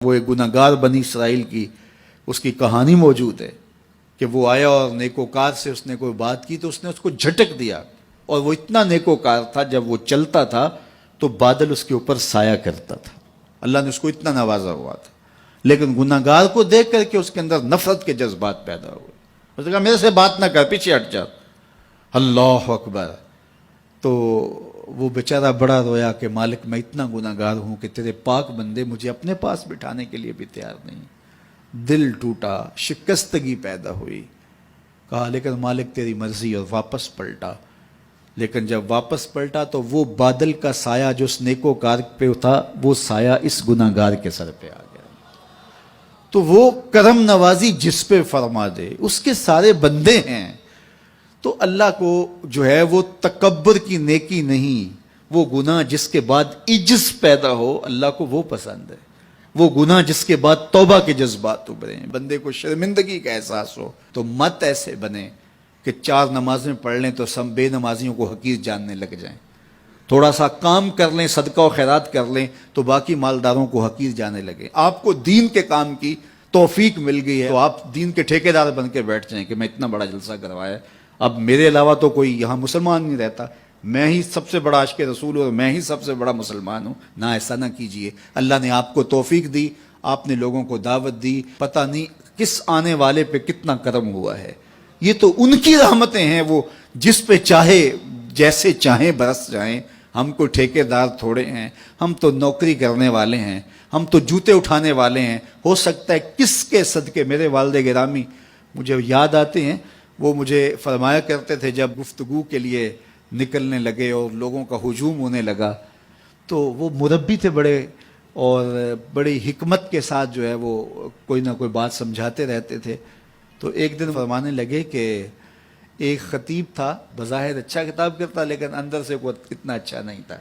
وہ ایک گناہگار بنی اسرائیل کی اس کی کہانی موجود ہے کہ وہ آیا اور نیکوکار سے اس نے کوئی بات کی تو اس نے اس کو جھٹک دیا، اور وہ اتنا نیکوکار تھا جب وہ چلتا تھا تو بادل اس کے اوپر سایہ کرتا تھا۔ اللہ نے اس کو اتنا نوازا ہوا تھا، لیکن گناہگار کو دیکھ کر کے اس کے اندر نفرت کے جذبات پیدا ہوئے۔ اس نے کہا میرے سے بات نہ کر، پیچھے ہٹ جا۔ اللہ اکبر۔ تو وہ بیچارہ بڑا رویا کہ مالک میں اتنا گناہگار ہوں کہ تیرے پاک بندے مجھے اپنے پاس بٹھانے کے لیے بھی تیار نہیں۔ دل ٹوٹا، شکستگی پیدا ہوئی۔ کہا لیکن مالک تیری مرضی، اور واپس پلٹا۔ لیکن جب واپس پلٹا تو وہ بادل کا سایہ جو اس نیکوکار پہ تھا وہ سایہ اس گناہگار کے سر پہ آ گیا۔ تو وہ کرم نوازی جس پہ فرما دے، اس کے سارے بندے ہیں۔ تو اللہ کو جو ہے وہ تکبر کی نیکی نہیں، وہ گناہ جس کے بعد عجز پیدا ہو اللہ کو وہ پسند ہے، وہ گناہ جس کے بعد توبہ کے جذبات ابھریں، بندے کو شرمندگی کا احساس ہو۔ تو مت ایسے بنے کہ 4 نمازیں پڑھ لیں تو سب بے نمازیوں کو حقیر جاننے لگ جائیں، تھوڑا سا کام کر لیں، صدقہ و خیرات کر لیں تو باقی مالداروں کو حقیر جانے لگے۔ آپ کو دین کے کام کی توفیق مل گئی ہے تو آپ دین کے ٹھیکیدار بن کے بیٹھ جائیں کہ میں اتنا بڑا جلسہ کروایا، اب میرے علاوہ تو کوئی یہاں مسلمان نہیں رہتا، میں ہی سب سے بڑا عاشق رسول ہوں اور میں ہی سب سے بڑا مسلمان ہوں۔ نہ، ایسا نہ کیجئے۔ اللہ نے آپ کو توفیق دی، آپ نے لوگوں کو دعوت دی، پتہ نہیں کس آنے والے پہ کتنا کرم ہوا ہے۔ یہ تو ان کی رحمتیں ہیں، وہ جس پہ چاہے جیسے چاہیں برس جائیں۔ ہم کو ٹھیکیدار تھوڑے ہیں، ہم تو نوکری کرنے والے ہیں، ہم تو جوتے اٹھانے والے ہیں۔ ہو سکتا ہے کس کے صدقے میرے والد گرامی مجھے یاد آتے ہیں، وہ مجھے فرمایا کرتے تھے جب گفتگو کے لیے نکلنے لگے اور لوگوں کا ہجوم ہونے لگا تو وہ مربی تھے بڑے، اور بڑی حکمت کے ساتھ جو ہے وہ کوئی نہ کوئی بات سمجھاتے رہتے تھے۔ تو ایک دن فرمانے لگے کہ ایک خطیب تھا، بظاہر اچھا خطاب کرتا لیکن اندر سے کوئی اتنا اچھا نہیں تھا۔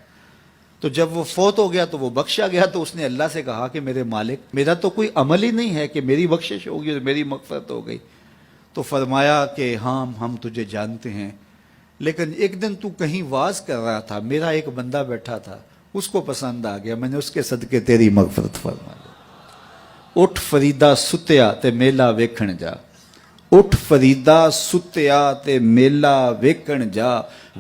تو جب وہ فوت ہو گیا تو وہ بخشا گیا تو اس نے اللہ سے کہا کہ میرے مالک میرا تو کوئی عمل ہی نہیں ہے کہ میری بخشش ہوگی اور میری مغفرت ہو گئی۔ تو فرمایا کہ ہاں ہم تجھے جانتے ہیں، لیکن ایک دن تو کہیں واز کر رہا تھا، میرا ایک بندہ بیٹھا تھا، اس کو پسند آ گیا، میں نے اس کے صدقے تیری مغفرت فرما دی۔ اٹھ فریدا ستیا تے میلا ویکھن جا، اٹھ فریدا ستیا تے میلا ویکھن جا،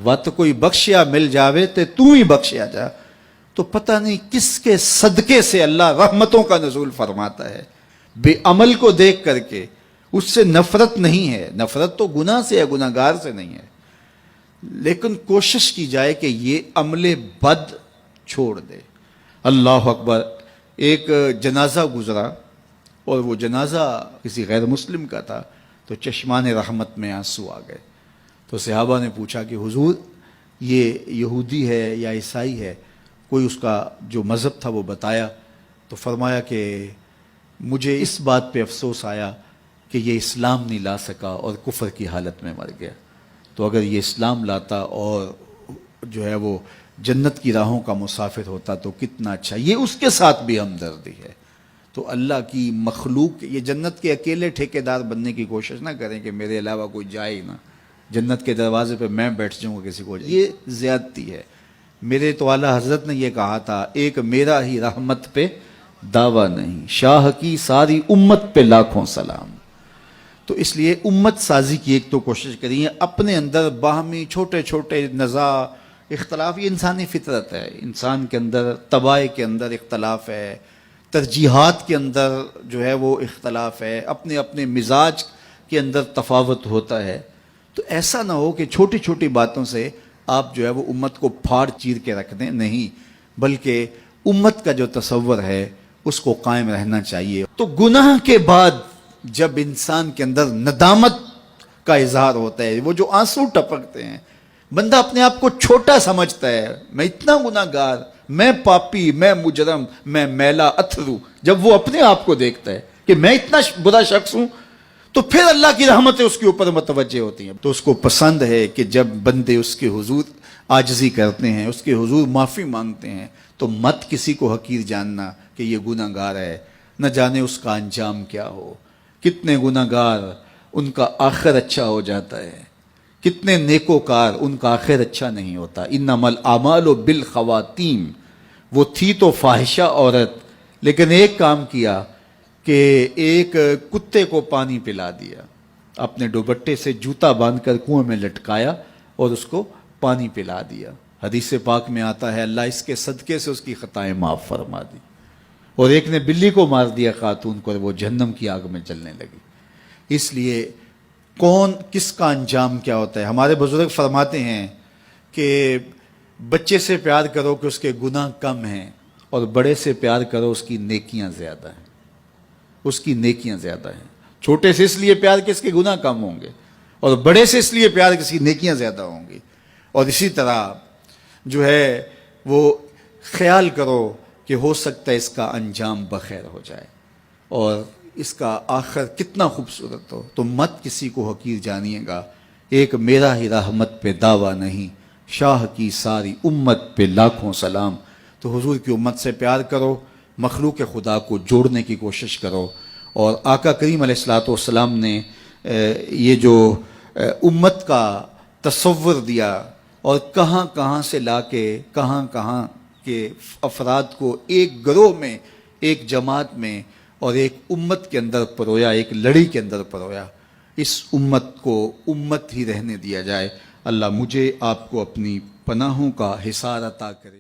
وت کوئی بخشیا مل جاوے تے تو ہی بخشیا جا۔ تو پتہ نہیں کس کے صدقے سے اللہ رحمتوں کا نزول فرماتا ہے۔ بے عمل کو دیکھ کر کے اس سے نفرت نہیں ہے، نفرت تو گناہ سے ہے، گناہگار سے نہیں ہے، لیکن کوشش کی جائے کہ یہ عمل بد چھوڑ دے۔ اللہ اکبر۔ ایک جنازہ گزرا اور وہ جنازہ کسی غیر مسلم کا تھا تو چشمان رحمت میں آنسو آ گئے۔ تو صحابہ نے پوچھا کہ حضور یہ یہودی ہے یا عیسائی ہے، کوئی اس کا جو مذہب تھا وہ بتایا۔ تو فرمایا کہ مجھے اس بات پہ افسوس آیا کہ یہ اسلام نہیں لا سکا اور کفر کی حالت میں مر گیا، تو اگر یہ اسلام لاتا اور جو ہے وہ جنت کی راہوں کا مسافر ہوتا تو کتنا اچھا۔ یہ اس کے ساتھ بھی ہمدردی ہے۔ تو اللہ کی مخلوق، یہ جنت کے اکیلے ٹھیکیدار بننے کی کوشش نہ کریں کہ میرے علاوہ کوئی جائے ہی نہ، جنت کے دروازے پہ میں بیٹھ جاؤں گا کسی کو، یہ زیادتی ہے۔ میرے تو اعلیٰ حضرت نے یہ کہا تھا، ایک میرا ہی رحمت پہ دعویٰ نہیں، شاہ کی ساری امت پہ لاکھوں سلام۔ تو اس لیے امت سازی کی ایک تو کوشش کریے، اپنے اندر باہمی چھوٹے چھوٹے نزاع اختلاف، یہ انسانی فطرت ہے، انسان کے اندر طباع کے اندر اختلاف ہے، ترجیحات کے اندر جو ہے وہ اختلاف ہے، اپنے اپنے مزاج کے اندر تفاوت ہوتا ہے۔ تو ایسا نہ ہو کہ چھوٹی چھوٹی باتوں سے آپ جو ہے وہ امت کو پھاڑ چیر کے رکھ دیں، نہیں، بلکہ امت کا جو تصور ہے اس کو قائم رہنا چاہیے۔ تو گناہ کے بعد جب انسان کے اندر ندامت کا اظہار ہوتا ہے، وہ جو آنسو ٹپکتے ہیں، بندہ اپنے آپ کو چھوٹا سمجھتا ہے، میں اتنا گناہگار، میں پاپی، میں مجرم، میں میلا اتھرو، جب وہ اپنے آپ کو دیکھتا ہے کہ میں اتنا برا شخص ہوں تو پھر اللہ کی رحمتیں اس کے اوپر متوجہ ہوتی ہیں۔ تو اس کو پسند ہے کہ جب بندے اس کے حضور عاجزی کرتے ہیں، اس کے حضور معافی مانگتے ہیں، تو مت کسی کو حقیر جاننا کہ یہ گناہگار ہے، نہ جانے اس کا انجام کیا ہو۔ کتنے گناہگار ان کا آخر اچھا ہو جاتا ہے، کتنے نیکوکار ان کا آخر اچھا نہیں ہوتا۔ انما الاعمال بالخواتیم، وہ تھی تو فاحشہ عورت لیکن ایک کام کیا کہ ایک کتے کو پانی پلا دیا، اپنے دوپٹے سے جوتا باندھ کر کنویں میں لٹکایا اور اس کو پانی پلا دیا۔ حدیث پاک میں آتا ہے اللہ اس کے صدقے سے اس کی خطائیں معاف فرما دی۔ اور ایک نے بلی کو مار دیا خاتون کو، اور وہ جہنم کی آگ میں جلنے لگی۔ اس لیے کون کس کا انجام کیا ہوتا ہے؟ ہمارے بزرگ فرماتے ہیں کہ بچے سے پیار کرو کہ اس کے گناہ کم ہیں، اور بڑے سے پیار کرو اس کی نیکیاں زیادہ ہیں، اس کی نیکیاں زیادہ ہیں۔ چھوٹے سے اس لیے پیار کہ اس کے گناہ کم ہوں گے، اور بڑے سے اس لیے پیار کہ اس کی نیکیاں زیادہ ہوں گی۔ اور اسی طرح جو ہے وہ خیال کرو کہ ہو سکتا ہے اس کا انجام بخیر ہو جائے اور اس کا آخر کتنا خوبصورت ہو، تو مت کسی کو حقیر جانیے گا۔ ایک میرا ہی رحمت پہ دعویٰ نہیں، شاہ کی ساری امت پہ لاکھوں سلام۔ تو حضور کی امت سے پیار کرو، مخلوق خدا کو جوڑنے کی کوشش کرو۔ اور آقا کریم علیہ الصلوۃ والسلام نے یہ جو امت کا تصور دیا اور کہاں کہاں سے لا کے کہاں کہاں کے افراد کو ایک گروہ میں، ایک جماعت میں اور ایک امت کے اندر پرویا، ایک لڑی کے اندر پرویا، اس امت کو امت ہی رہنے دیا جائے۔ اللہ مجھے آپ کو اپنی پناہوں کا حصار عطا کرے۔